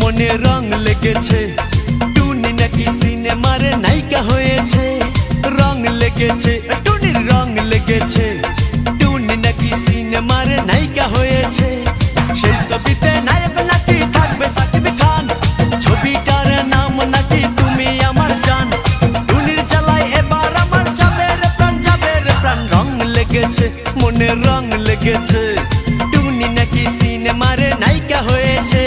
মনে রং লেগেছে টুনি নাকি সিনেমার নায়িকা হয়েছে। রং লেগেছে টুনির রং লেগেছে টুনি নাকি সিনেমার নায়িকা হয়েছে। সেই ছবিতে নায়ক নাকি থাকবে সাকিব খান, ছবিটার নাম নাকি তুমি আমার জান। টুনির জ্বালায় এবার আমার যাবে রে প্রাণ। রং লেগেছে মনে রং লেগেছে টুনি নাকি সিনেমার নায়িকা হয়েছে।